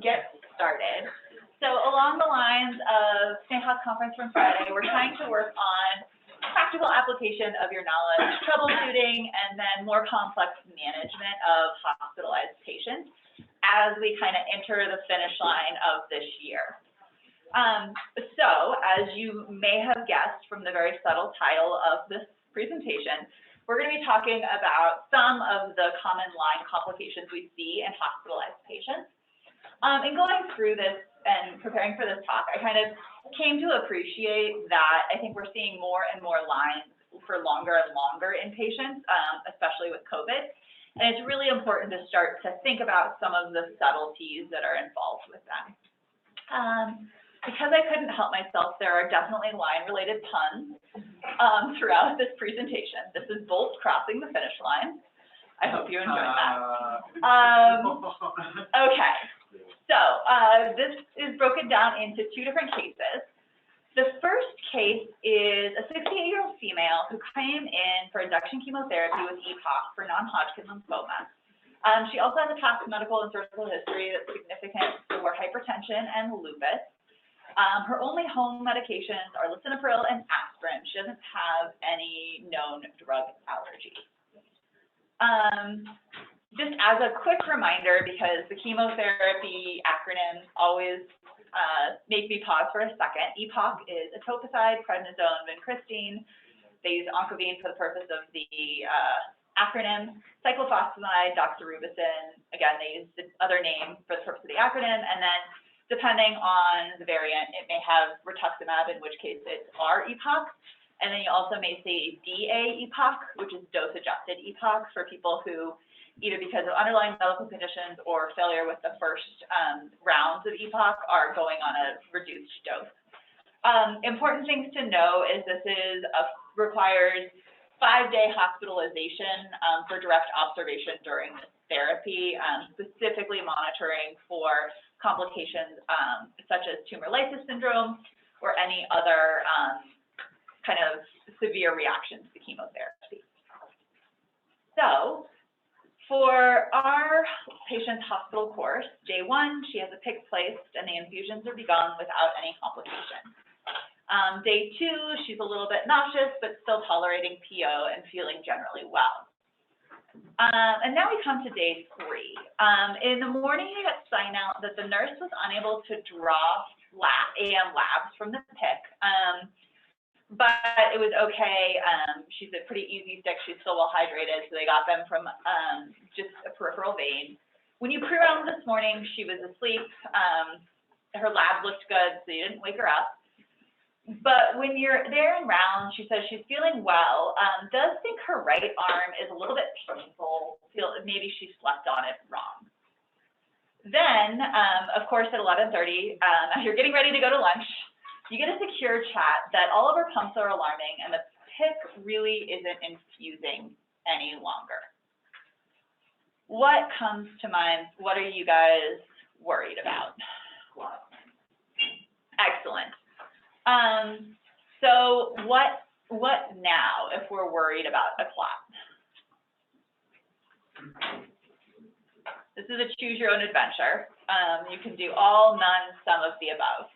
get started. So along the lines of Sneha's conference from Friday, we're trying to work on practical application of your knowledge, troubleshooting, and then more complex management of hospitalized patients as we kind of enter the finish line of this year. So as you may have guessed from the very subtle title of this presentation, we're going to be talking about some of the common line complications we see in hospitalized patients. In going through this and preparing for this talk, I kind of came to appreciate that I think we're seeing more and more lines for longer and longer in patients, especially with COVID. And it's really important to start to think about some of the subtleties that are involved with them. Because I couldn't help myself, there are definitely line-related puns throughout this presentation. This is Bolt crossing the finish line. I hope you enjoyed that. Okay, so this is broken down into two different cases. The first case is a 68-year-old female who came in for induction chemotherapy with EPOC for non-Hodgkin lymphoma. She also has a past medical and surgical history that's significant for hypertension and lupus. Her only home medications are lisinopril and aspirin. She doesn't have any known drug allergies. Just as a quick reminder, because the chemotherapy acronyms always make me pause for a second, EPOC is etoposide, prednisone, vincristine. They use oncovine for the purpose of the acronym. Cyclophosphamide, doxorubicin, again, they use the other name for the purpose of the acronym. And then depending on the variant, it may have rituximab, in which case it's R-EPOC. And then you also may say DA-EPOC, which is dose-adjusted EPOC for people who, either because of underlying medical conditions or failure with the first rounds of EPOC, are going on a reduced dose. Important things to know is this requires 5-day hospitalization for direct observation during this therapy, specifically monitoring for complications such as tumor lysis syndrome or any other kind of severe reactions to chemotherapy. So for our patient's hospital course, day 1, she has a PICC placed and the infusions are begun without any complications. Day 2, she's a little bit nauseous, but still tolerating PO and feeling generally well. And now we come to day 3. In the morning, we got sign out that the nurse was unable to draw AM labs from the PICC, but it was okay. She's a pretty easy stick. She's still well hydrated, so they got them from just a peripheral vein. When you pre-round this morning, she was asleep. Her lab looked good, so you didn't wake her up. But when you're there in round, she says she's feeling well, does think her right arm is a little bit painful, maybe she slept on it wrong. Then, of course, at 11:30, as you're getting ready to go to lunch, you get a secure chat that all of our pumps are alarming and the PICC really isn't infusing any longer. What comes to mind? What are you guys worried about? Excellent. So what now if we're worried about a clot? This is a choose your own adventure. You can do all, none, some of the above.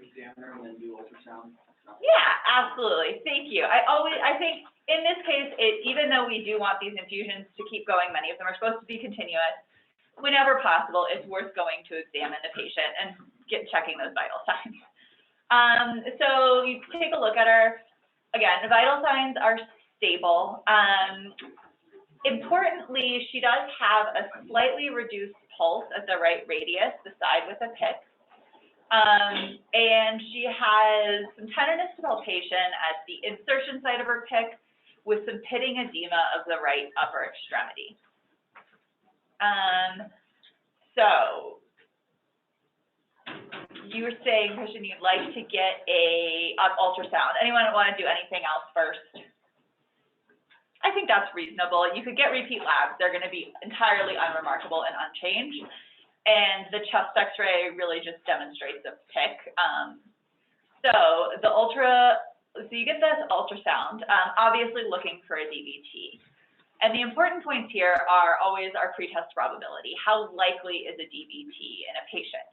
Examiner and then do ultrasound. Yeah, absolutely. Thank you. I think in this case, even though we do want these infusions to keep going, many of them are supposed to be continuous. Whenever possible, it's worth going to examine the patient and checking those vital signs. So you take a look at her. Again, the vital signs are stable. Importantly, she does have a slightly reduced pulse at the right radius, the side with a PICC. And she has some tenderness to palpation at the insertion site of her PICC with some pitting edema of the right upper extremity. So you were saying, Christian, you'd like to get an ultrasound. Anyone want to do anything else first? I think that's reasonable. You could get repeat labs. They're going to be entirely unremarkable and unchanged. And the chest x-ray really just demonstrates a PICC. So you get this ultrasound, obviously looking for a DVT. And the important points here are always our pretest probability. How likely is a DVT in a patient?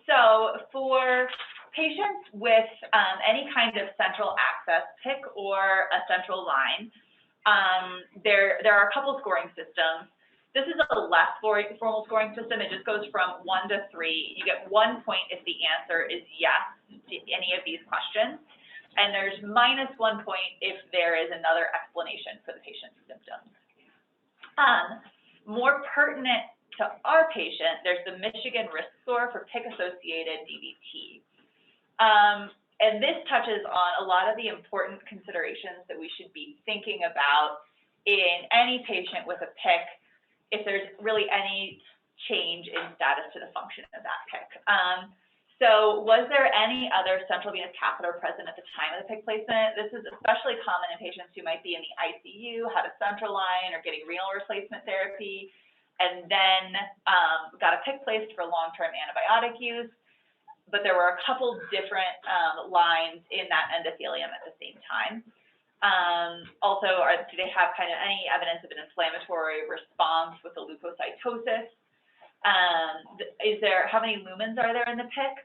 So for patients with any kind of central access PIC or a central line, there are a couple scoring systems. This is a less formal scoring system. It just goes from 1 to 3. You get 1 point if the answer is yes to any of these questions. And there's -1 point if there is another explanation for the patient's symptoms. More pertinent to our patient, there's the Michigan risk score for PIC-associated DVT. And this touches on a lot of the important considerations that we should be thinking about in any patient with a PIC, if there's really any change in status to the function of that PIC. So was there any other central venous catheter present at the time of the PIC placement? This is especially common in patients who might be in the ICU, had a central line, or getting renal replacement therapy, and then got a PIC placed for long-term antibiotic use. But there were a couple different lines in that endothelium at the same time. Also, do they have kind of any evidence of an inflammatory response with the leukocytosis? How many lumens are there in the PIC?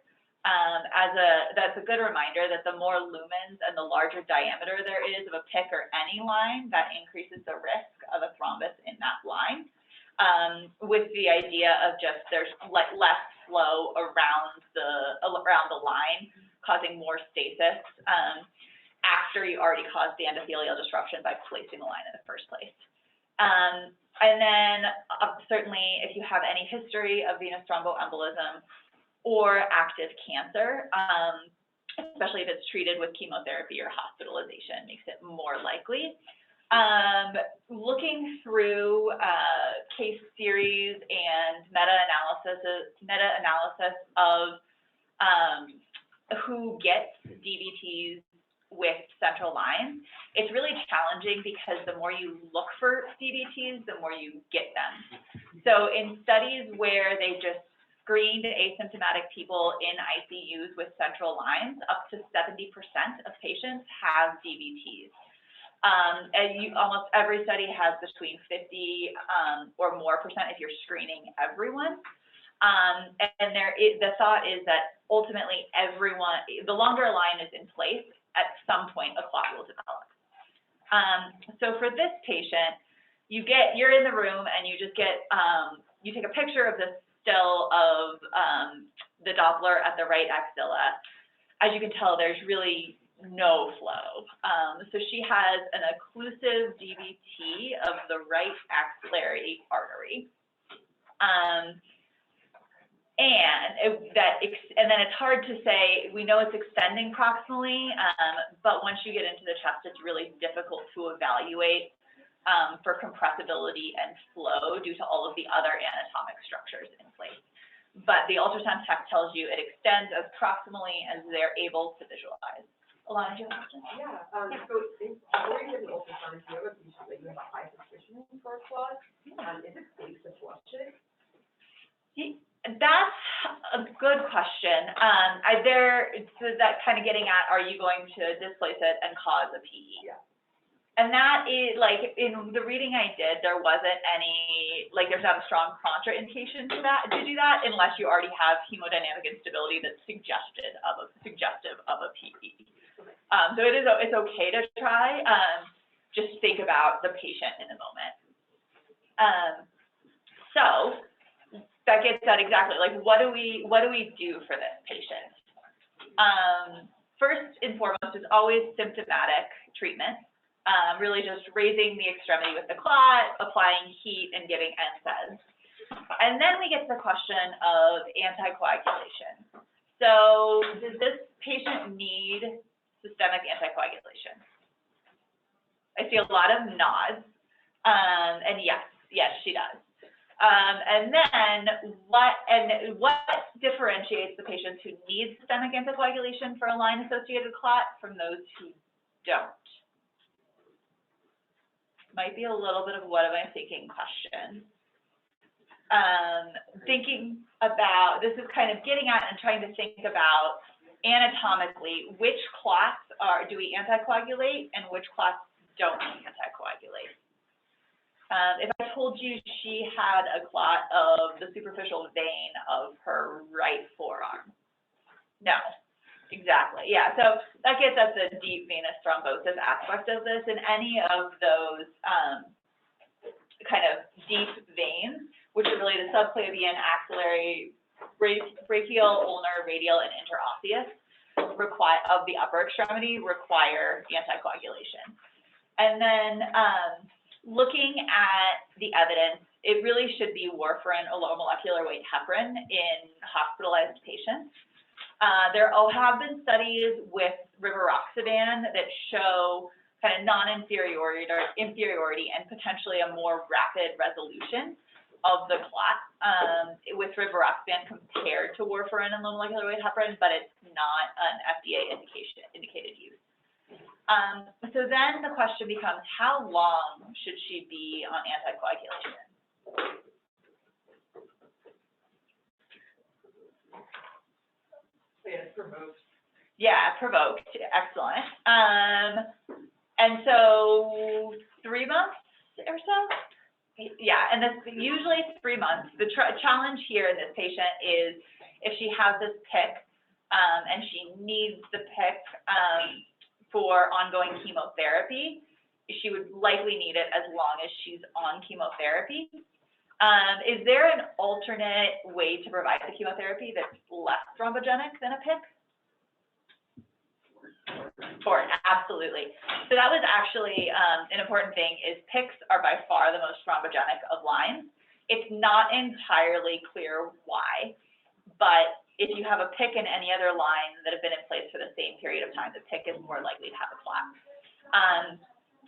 That's a good reminder that the more lumens and the larger diameter there is of a PIC or any line, that increases the risk of a thrombus in that line. With the idea of just there's less flow around the line, causing more stasis after you already caused the endothelial disruption by placing the line in the first place. And then certainly if you have any history of venous thromboembolism or active cancer, especially if it's treated with chemotherapy or hospitalization, makes it more likely. Looking through case series and meta-analysis of who gets DVTs with central lines, it's really challenging because the more you look for DVTs, the more you get them. So in studies where they just screened asymptomatic people in ICUs with central lines, up to 70% of patients have DVTs. And almost every study has between 50 or more percent if you're screening everyone. And the thought is that ultimately the longer a line is in place, at some point a clot will develop. So for this patient, you're in the room and you just get, you take a picture of this still of the Doppler at the right axilla. As you can tell, there's really no flow. So she has an occlusive DVT of the right axillary artery. And then it's hard to say, we know it's extending proximally, but once you get into the chest, it's really difficult to evaluate for compressibility and flow due to all of the other anatomic structures in place. But the ultrasound tech tells you it extends as proximally as they're able to visualize. Alana, do you have a question? Yeah, so before you get an ultrasound, if you have a patient that you have a high suspicion for a clot, is it safe to flush it? That's a good question. So that kind of getting at, are you going to displace it and cause a PE? Yeah. And that is, like, in the reading I did, there wasn't any, like, there's not a strong contraindication to do that, unless you already have hemodynamic instability that's suggestive of a PE. So it's okay to try. Just think about the patient in the moment. So that gets at exactly, like, what do we do for this patient? First and foremost is always symptomatic treatment. Really just raising the extremity with the clot, applying heat, and giving NSAIDs. And then we get to the question of anticoagulation. So does this patient need systemic anticoagulation? I see a lot of nods, and yes, she does. And then what differentiates the patients who need systemic anticoagulation for a line-associated clot from those who don't? Might be a little bit of what am I thinking question. Thinking about, this is kind of getting at and trying to think about anatomically, which clots do we anticoagulate and which clots don't we anticoagulate? If I told you she had a clot of the superficial vein of her right forearm? No, exactly, yeah. So that gets at the deep venous thrombosis aspect of this, and any of those kind of deep veins, which are really the subclavian, axillary, brachial, ulnar, radial, and interosseous of the upper extremity require anticoagulation. And then looking at the evidence, it really should be warfarin or low molecular weight heparin in hospitalized patients. There have been studies with rivaroxaban that show kind of non-inferiority or inferiority and potentially a more rapid resolution of the clot with rivaroxaban compared to warfarin and low molecular weight heparin, but it's not an FDA indicated use. So then the question becomes, how long should she be on anticoagulation? Yeah, it's provoked. Yeah, provoked, excellent. And so 3 months or so? Yeah, and that's usually 3 months. The challenge here in this patient is if she has this PIC and she needs the PIC for ongoing chemotherapy, she would likely need it as long as she's on chemotherapy. Is there an alternate way to provide the chemotherapy that's less thrombogenic than a PIC? Absolutely. So that was actually an important thing is PICs are by far the most thrombogenic of lines. It's not entirely clear why, but if you have a PIC in any other line that have been in place for the same period of time, the PIC is more likely to have a clot.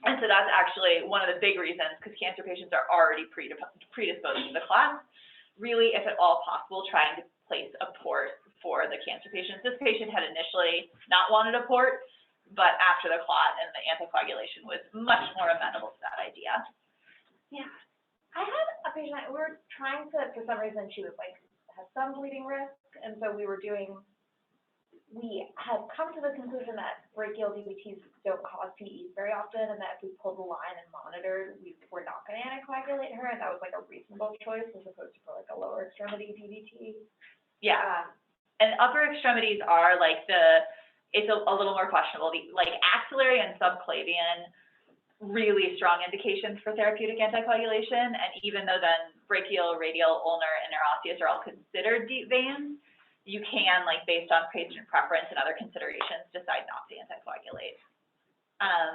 And so that's actually one of the big reasons, because cancer patients are already predisposed to the clot. Really, if at all possible, trying to place a port for the cancer patients. This patient had initially not wanted a port, but after the clot and the anticoagulation was much more amenable to that idea. Yeah, I had a patient, we were trying to, for some reason, she was like, had some bleeding risk, and so we had come to the conclusion that brachial Dvts don't cause PEs very often, and that if we pulled the line and monitored, we were not going to anticoagulate her, and that was like a reasonable choice as opposed to for like a lower extremity Dvt. Yeah, and upper extremities are like it's a little more questionable. Like axillary and subclavian, really strong indications for therapeutic anticoagulation, and even though then brachial, radial, ulnar, and interosseous are all considered deep veins, you can, like based on patient preference and other considerations, decide not to anticoagulate.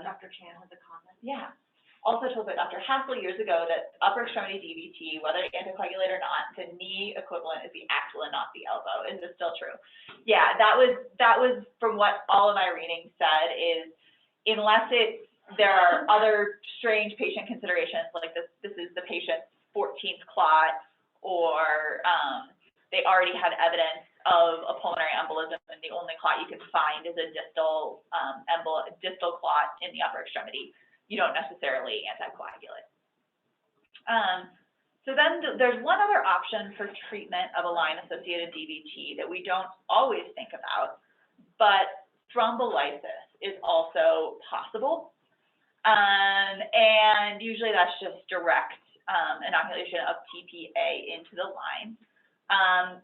Dr. Chan has a comment. Yeah. Also told by Dr. Hassel years ago that upper extremity DVT, whether to anticoagulate or not, the knee equivalent is the axilla, not the elbow. Is this still true? Yeah, that was from what all of my readings said is, unless there are other strange patient considerations, like this is the patient's 14th clot, or they already had evidence of a pulmonary embolism, and the only clot you can find is a distal clot in the upper extremity. You don't necessarily anticoagulate. So then there's one other option for treatment of a line-associated DVT that we don't always think about, but thrombolysis is also possible. And usually that's just direct inoculation of TPA into the line.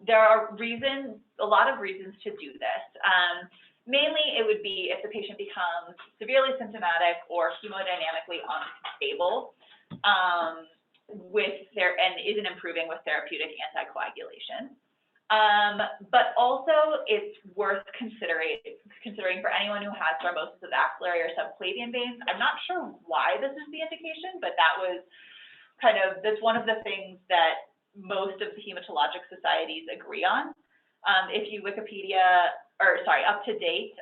There are a lot of reasons to do this. Mainly, it would be if the patient becomes severely symptomatic or hemodynamically unstable and isn't improving with therapeutic anticoagulation. But also, it's worth considering for anyone who has thrombosis of axillary or subclavian veins. I'm not sure why this is the indication, but that's one of the things that most of the hematologic societies agree on. If you UpToDate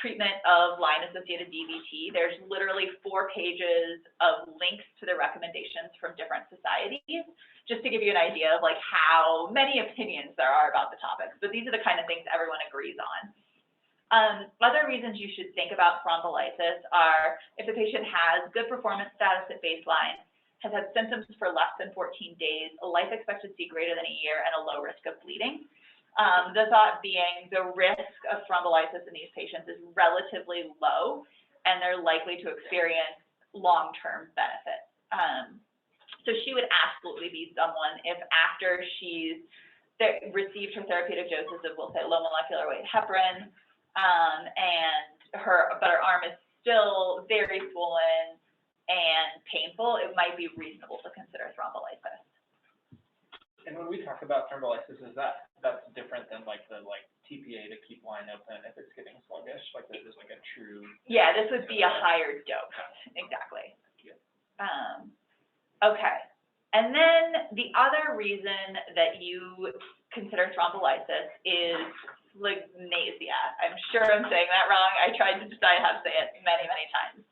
treatment of line-associated DVT, there's literally 4 pages of links to the recommendations from different societies, just to give you an idea of like how many opinions there are about the topics. But these are the kind of things everyone agrees on. Other reasons you should think about thrombolysis are if the patient has good performance status at baseline, has had symptoms for less than 14 days, a life expectancy greater than a year, and a low risk of bleeding. The thought being the risk of thrombolysis in these patients is relatively low and they're likely to experience long-term benefit. So she would absolutely be someone if after she's received her therapeutic doses of, we'll say, low molecular weight heparin, but her arm is still very swollen and painful, it might be reasonable to consider thrombolysis. And when we talk about thrombolysis, that's different than like the TPA to keep line open if it's getting sluggish, like this is like a true. Yeah, this would be a higher dose, exactly. Okay, and then the other reason that you consider thrombolysis is sligmazia. I'm sure I'm saying that wrong. I tried to decide how to say it many, many times.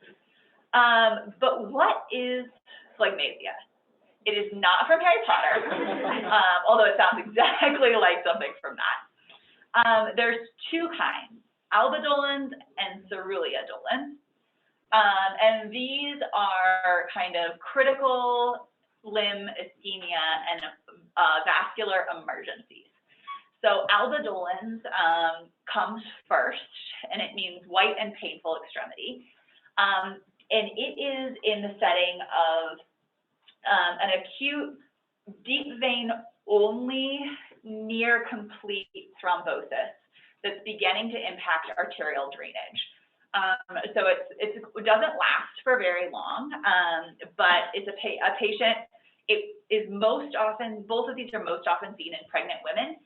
But what is sligmazia? It is not from Harry Potter, although it sounds exactly like something from that. There's two kinds, albadolins and cerulidolins. And these are kind of critical limb ischemia and vascular emergencies. So albadolins comes first, and it means white and painful extremity. And it is in the setting of an acute deep vein only near complete thrombosis that's beginning to impact arterial drainage. So it doesn't last for very long, but it's a patient. It is most often, both of these are most often seen in pregnant women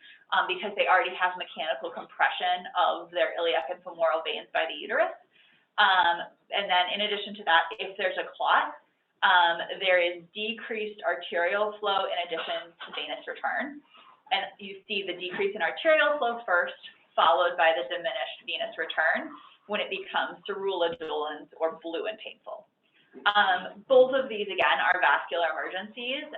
because they already have mechanical compression of their iliac and femoral veins by the uterus. And then in addition to that, if there's a clot, there is decreased arterial flow in addition to venous return. And you see the decrease in arterial flow first, followed by the diminished venous return when it becomes cerulidolins or blue and painful. Both of these, again, are vascular emergencies.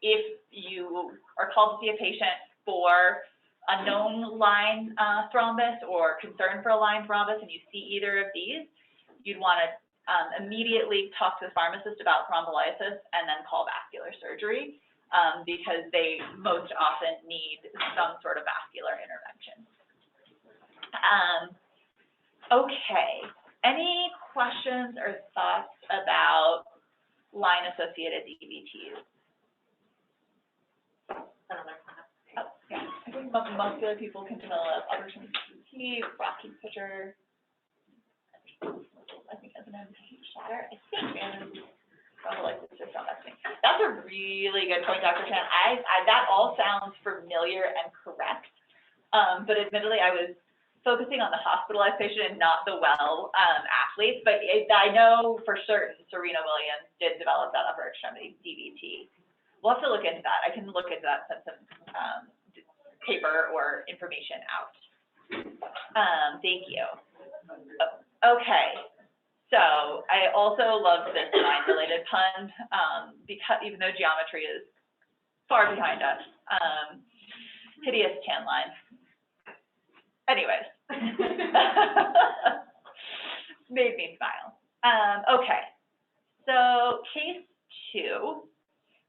If you are called to see a patient for a known line thrombus or concern for a line thrombus and you see either of these, you'd want to immediately talk to the pharmacist about thrombolysis and then call vascular surgery because they most often need some sort of vascular intervention. Okay, any questions or thoughts about line-associated DVTs? Oh, yeah, I think muscular people can develop upper DVT, rocky pitcher. I think as an MPH shatter, I think, and thrombolysis or thrombectomy. That's a really good point, Dr. Chan. That all sounds familiar and correct, but admittedly, I was focusing on the hospitalized patient and not the well athletes, but I know for certain Serena Williams did develop that upper extremity DVT. We'll have to look into that. I can look into that, send some paper or information out. Thank you. Okay, so I also love this line-related pun because even though geometry is far behind us, hideous tan line. Anyways, made me smile. Okay, so case 2,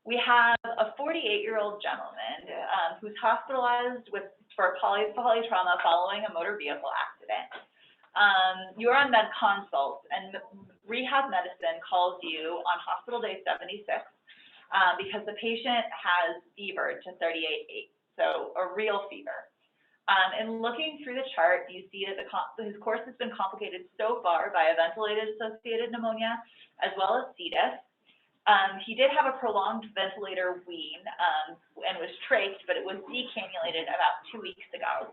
we have a 48-year-old gentleman who's hospitalized for polytrauma following a motor vehicle accident. You're on med consult, and rehab medicine calls you on hospital day 76 because the patient has fever to 38.8, so a real fever. And looking through the chart, you see that his course has been complicated so far by a ventilated-associated pneumonia as well as C. diff. He did have a prolonged ventilator wean and was trached, but it was decannulated about 2 weeks ago.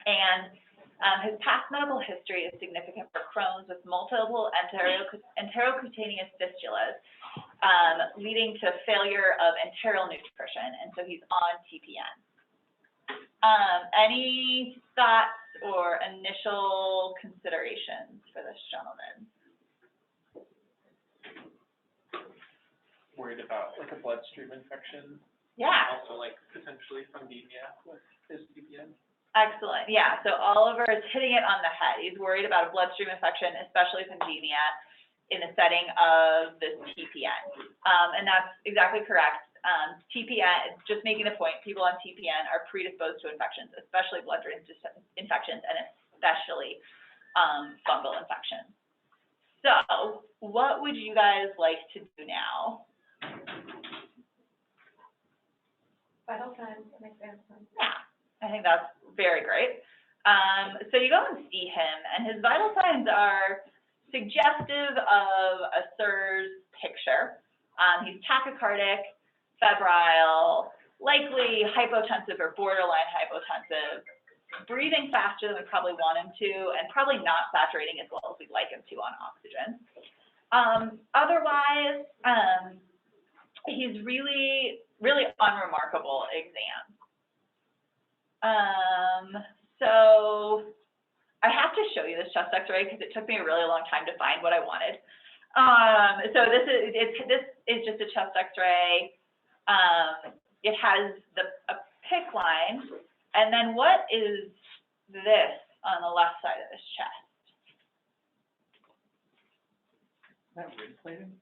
And his past medical history is significant for Crohn's with multiple enterocutaneous fistulas, leading to failure of enteral nutrition, and so he's on TPN. Any thoughts or initial considerations for this gentleman? Worried about like a bloodstream infection. Yeah. Also like potentially anemia with his TPN. Excellent. Yeah. So Oliver is hitting it on the head. He's worried about a bloodstream infection, especially lymphedema, in the setting of this TPN. And that's exactly correct. TPN, just making the point, people on TPN are predisposed to infections, especially blood-brain infections and especially fungal infections. So what would you guys like to do now? Vital signs, makes sense. Yeah, I think that's very great. So you go and see him, and his vital signs are suggestive of a SIRS picture. He's tachycardic, febrile, likely hypotensive or borderline hypotensive, breathing faster than we probably want him to, and probably not saturating as well as we'd like him to on oxygen. Otherwise, he's really, really unremarkable exam. So I have to show you this chest X-ray because it took me a really long time to find what I wanted. So this is just a chest X-ray. It has a PICC line, and then what is this on the left side of his chest? Is that rib plating?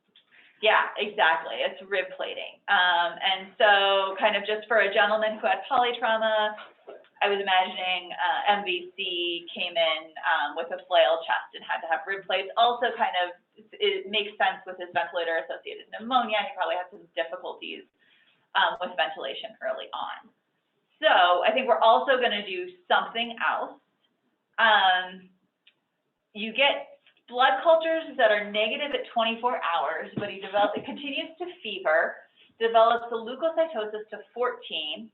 Yeah, exactly. It's rib plating. And so kind of just for a gentleman who had polytrauma, I was imagining MVC came in with a flail chest and had to have rib plates. Also kind of, it makes sense with his ventilator-associated pneumonia. He probably had some difficulties with ventilation early on. So I think we're also going to do something else. You get blood cultures that are negative at 24 hours, but it continues to fever, develops a leukocytosis to 14,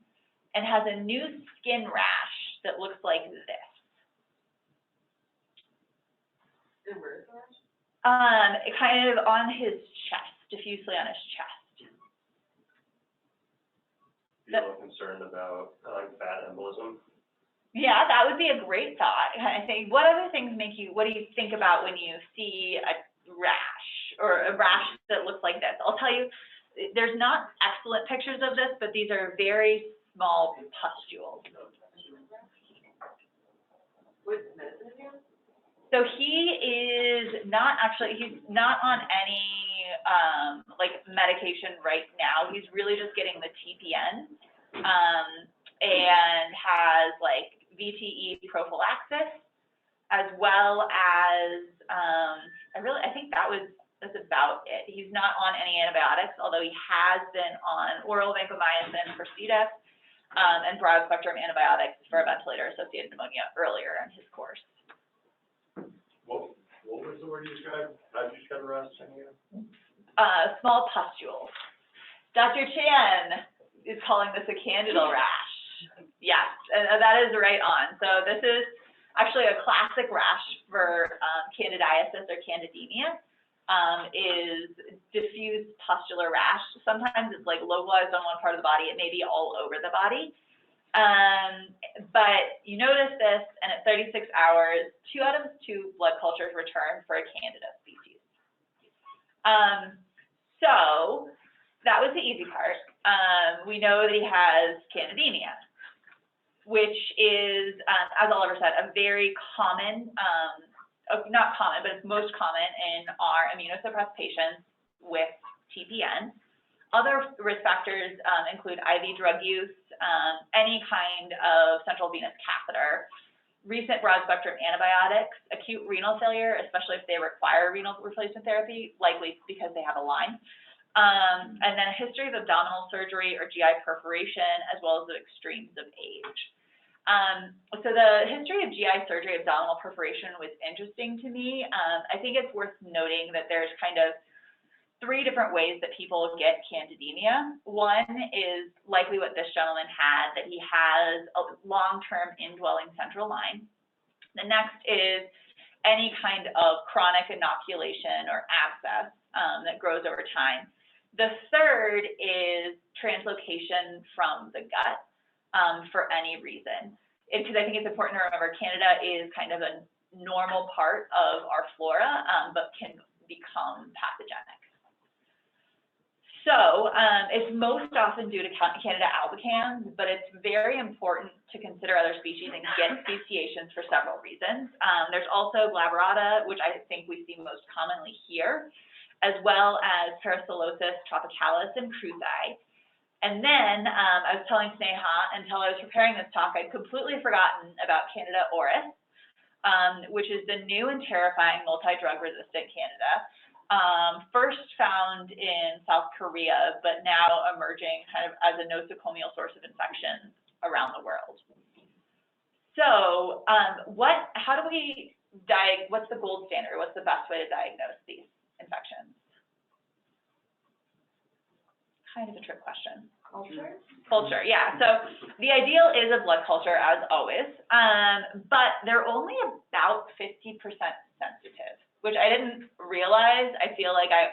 and has a new skin rash that looks like this. And where is the rash? Kind of on his chest, diffusely on his chest. Feel concerned about fat embolism? Yeah, that would be a great thought. I think, what other things what do you think about when you see a rash or a rash that looks like this? I'll tell you, there's not excellent pictures of this, but these are very small pustules. What medicine is he on? So he's not on any like medication right now. He's really just getting the TPN and has like VTE prophylaxis, as well as I think that's about it. He's not on any antibiotics, although he has been on oral vancomycin for C. diff and broad spectrum antibiotics for ventilator-associated pneumonia earlier in his course. What was the word you described? How did you describe a rash? Small pustules. Dr. Chan is calling this a candidal rash. Yes, and that is right on. So this is actually a classic rash for candidiasis or candidemia. Is diffuse pustular rash. Sometimes it's like localized on one part of the body. It may be all over the body. But you notice this, and at 36 hours, 2 out of 2 blood cultures return for a candida species. So that was the easy part. We know that he has candidemia, which is, as Oliver said, a very common, not common, but it's most common in our immunosuppressed patients with TPN. Other risk factors include IV drug use, any kind of central venous catheter, recent broad spectrum antibiotics, acute renal failure, especially if they require renal replacement therapy, likely because they have a line, and then a history of abdominal surgery or GI perforation, as well as the extremes of age. So the history of GI surgery, abdominal perforation was interesting to me. I think it's worth noting that there's kind of 3 different ways that people get candidemia. One is likely what this gentleman had, that he has a long-term indwelling central line. The next is any kind of chronic inoculation or abscess that grows over time. The third is translocation from the gut for any reason. Because I think it's important to remember Candida is kind of a normal part of our flora, but can become pathogenic. So it's most often due to Candida albicans, but it's very important to consider other species and get speciations for several reasons. There's also glabrata, which I think we see most commonly here, as well as Paracillosis tropicalis and cruzi. And then I was telling Sneha, until I was preparing this talk, I'd completely forgotten about Candida auris, which is the new and terrifying multi-drug resistant Candida. First found in South Korea, but now emerging kind of as a nosocomial source of infection around the world. So, how do we what's the gold standard? What's the best way to diagnose these infections? Kind of a trick question. Culture, yeah. So the ideal is a blood culture, as always, but they're only about 50% sensitive, which I didn't realize. I feel like I'm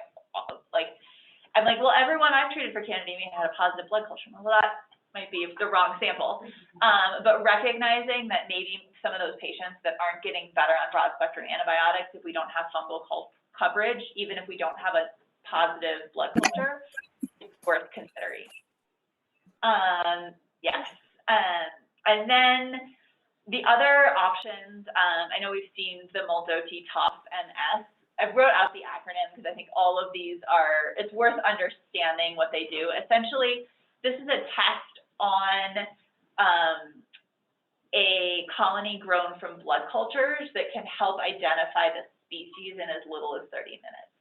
like, well, everyone I've treated for candidemia had a positive blood culture. Well, that might be the wrong sample, but recognizing that maybe some of those patients that aren't getting better on broad spectrum antibiotics, if we don't have fungal coverage, even if we don't have a positive blood culture, it's worth considering. Yes. And then the other options, I know we've seen the MULDO, TOF, and S. I wrote out the acronym because I think all of these it's worth understanding what they do. Essentially, this is a test on a colony grown from blood cultures that can help identify the species in as little as 30 minutes.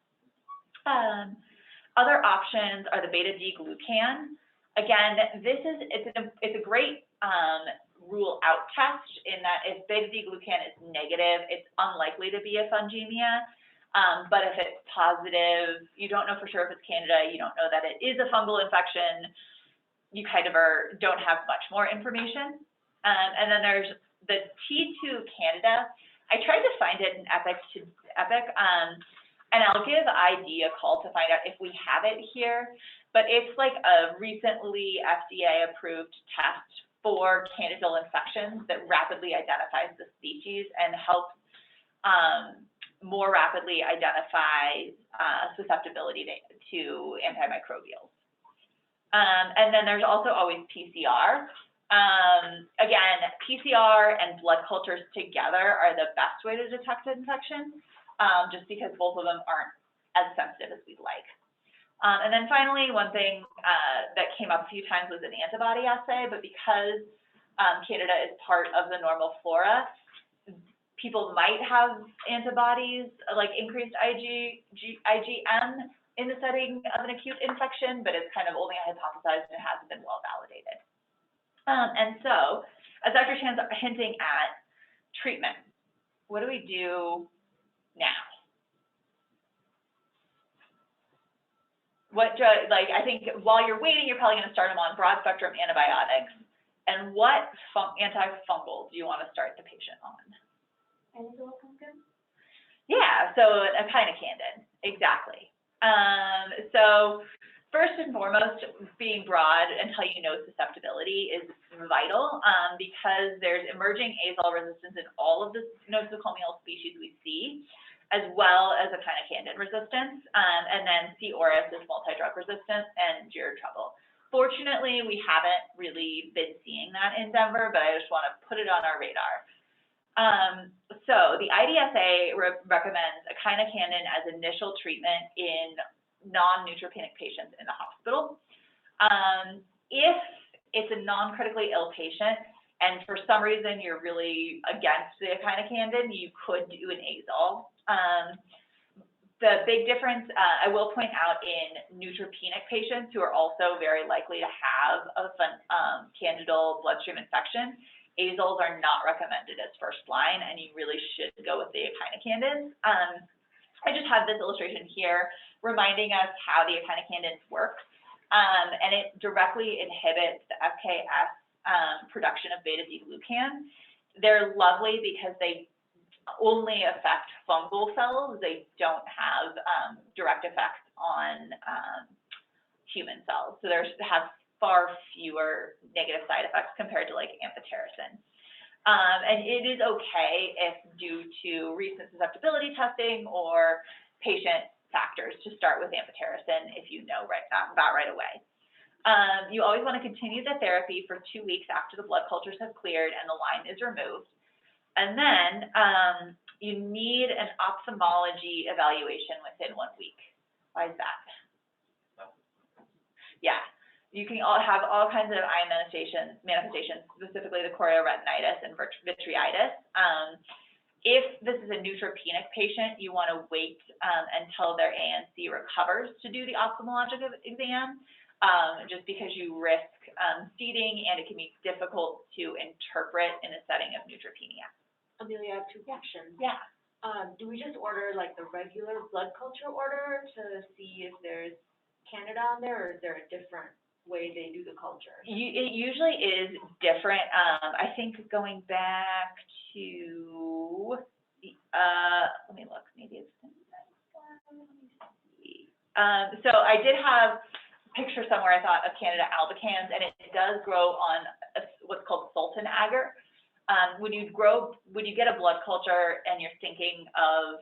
Other options are the beta-D-glucan. Again, it's a great rule out test in that if beta-D-glucan is negative, it's unlikely to be a fungemia. But if it's positive, you don't know for sure if it's Candida, you don't know that it is a fungal infection, you kind of don't have much more information. And then there's the T2 Candida. I tried to find it in Epic, and I'll give ID a call to find out if we have it here, but it's like a recently FDA approved test for candidal infections that rapidly identifies the species and helps more rapidly identify susceptibility to antimicrobials. And then there's also always PCR. Again, PCR and blood cultures together are the best way to detect an infection, just because both of them aren't as sensitive as we'd like. And then finally, one thing that came up a few times was an antibody assay, but because Candida is part of the normal flora, people might have antibodies, like increased IgM in the setting of an acute infection, but it's kind of only hypothesized and it hasn't been well validated. And so, as Dr. Chan's hinting at, treatment. What do we do now? I think while you're waiting, you're probably going to start them on broad spectrum antibiotics. And what antifungal do you want to start the patient on? Yeah, so a kind of Candid, exactly. So first and foremost, being broad until you know susceptibility is vital, because there's emerging azole resistance in all of the nosocomial species we see, as well as a kind of Candid resistance, and then C. auris is multi-drug resistant, and you're in trouble. Fortunately, we haven't really been seeing that in Denver, but I just want to put it on our radar. So the IDSA recommends a kind of Candid as initial treatment in non-neutropenic patients in the hospital. If it's a non-critically ill patient, and for some reason you're really against the kind of Candid, you could do an azole. The big difference, I will point out, in neutropenic patients who are also very likely to have a candidal bloodstream infection, azoles are not recommended as first line, and you really should go with the echinocandins. I just have this illustration here reminding us how the echinocandins work, and it directly inhibits the FKS production of beta-D-glucan. They're lovely because they only affect fungal cells. They don't have direct effects on human cells. So they have far fewer negative side effects compared to like amphotericin. And it is okay if due to recent susceptibility testing or patient factors to start with amphotericin if you know about right away. You always want to continue the therapy for 2 weeks after the blood cultures have cleared and the line is removed. And then you need an ophthalmology evaluation within 1 week. Why is that? Yeah, you can have all kinds of eye manifestations, specifically the chorioretinitis and vitreitis. If this is a neutropenic patient, you want to wait until their ANC recovers to do the ophthalmologic exam, just because you risk seeding, and it can be difficult to interpret in a setting of neutropenia. Amelia, I have 2 questions. Yeah. Do we just order like the regular blood culture order to see if there's Candida on there, or is there a different way they do the culture? It usually is different. I think going back to, let me look, maybe it's the next one. Let me see. So I did have a picture somewhere, I thought, of Candida albicans, and it does grow on what's called Sultan agar. When you get a blood culture and you're thinking of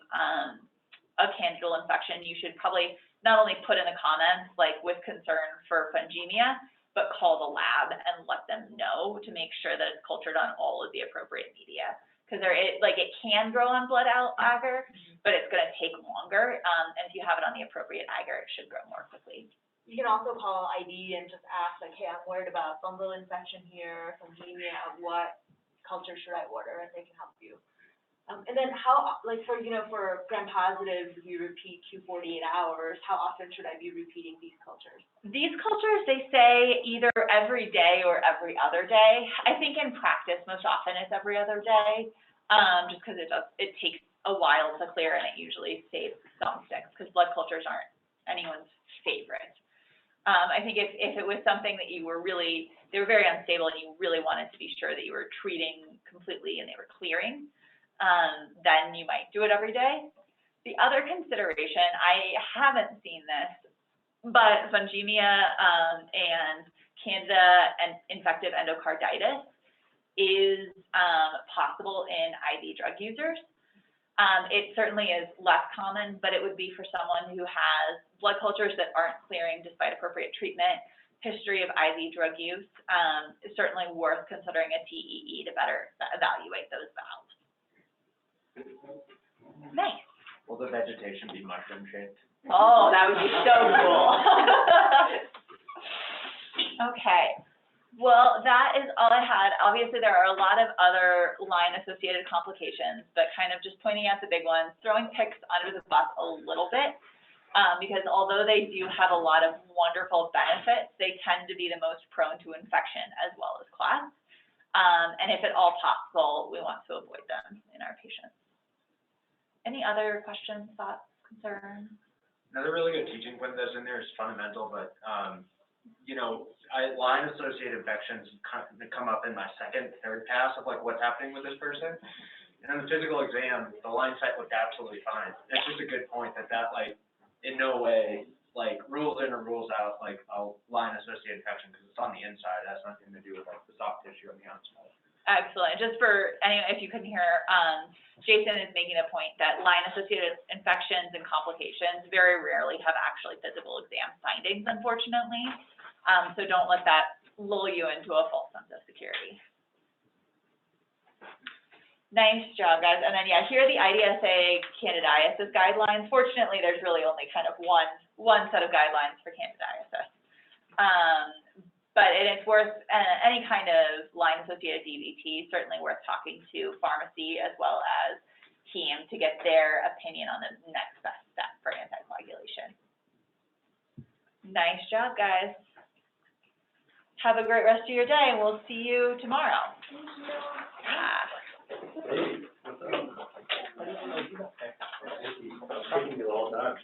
a candidal infection, you should probably not only put in the comments, like, with concern for fungemia, but call the lab and let them know to make sure that it's cultured on all of the appropriate media. Because it can grow on blood agar, but it's going to take longer. And if you have it on the appropriate agar, it should grow more quickly. You can also call ID and just ask, like, hey, I'm worried about fungal infection here, fungemia, what culture should I order? And they can help you. And then how, like, for gram-positive, you repeat Q48 hours, how often should I be repeating these cultures? These cultures, they say either every day or every other day. I think in practice, most often it's every other day, just because it takes a while to clear, and it usually saves some sticks, because blood cultures aren't anyone's favorite. I think if it was something that they were very unstable, and you really wanted to be sure that you were treating completely and they were clearing, then you might do it every day. The other consideration, I haven't seen this, but fungemia and Candida and infective endocarditis is possible in IV drug users. It certainly is less common, but it would be for someone who has blood cultures that aren't clearing despite appropriate treatment, history of IV drug use. It's certainly worth considering a TEE to better evaluate those valves. Nice. Will the vegetation be mushroom shaped? Oh, that would be so cool. Okay. Well, that is all I had. Obviously, there are a lot of other line-associated complications, but kind of just pointing out the big ones, throwing PICCs under the bus a little bit, because although they do have a lot of wonderful benefits, they tend to be the most prone to infection as well as clots. And if at all possible, we want to avoid them in our patients. Any other questions, thoughts, concerns? Another really good teaching point that's in there is fundamental, but, line-associated infections come up in my second, third pass of, like, what's happening with this person. And on the physical exam, the line site looked absolutely fine. It's just a good point that, like, in no way, like, rules in or rules out, like, a line-associated infection, because it's on the inside. It has nothing to do with, like, the soft tissue on the outside. Excellent. Just for anyone, if you couldn't hear, Jason is making a point that line-associated infections and complications very rarely have actually physical exam findings, unfortunately. So don't let that lull you into a false sense of security. Nice job, guys. And then, yeah, here are the IDSA candidiasis guidelines. Fortunately, there's really only kind of one set of guidelines for candidiasis. But it's worth, any kind of line-associated DVT, certainly worth talking to pharmacy as well as heme to get their opinion on the next best step for anticoagulation. Nice job, guys. Have a great rest of your day, and we'll see you tomorrow. Hey, what's up? Taking it all done.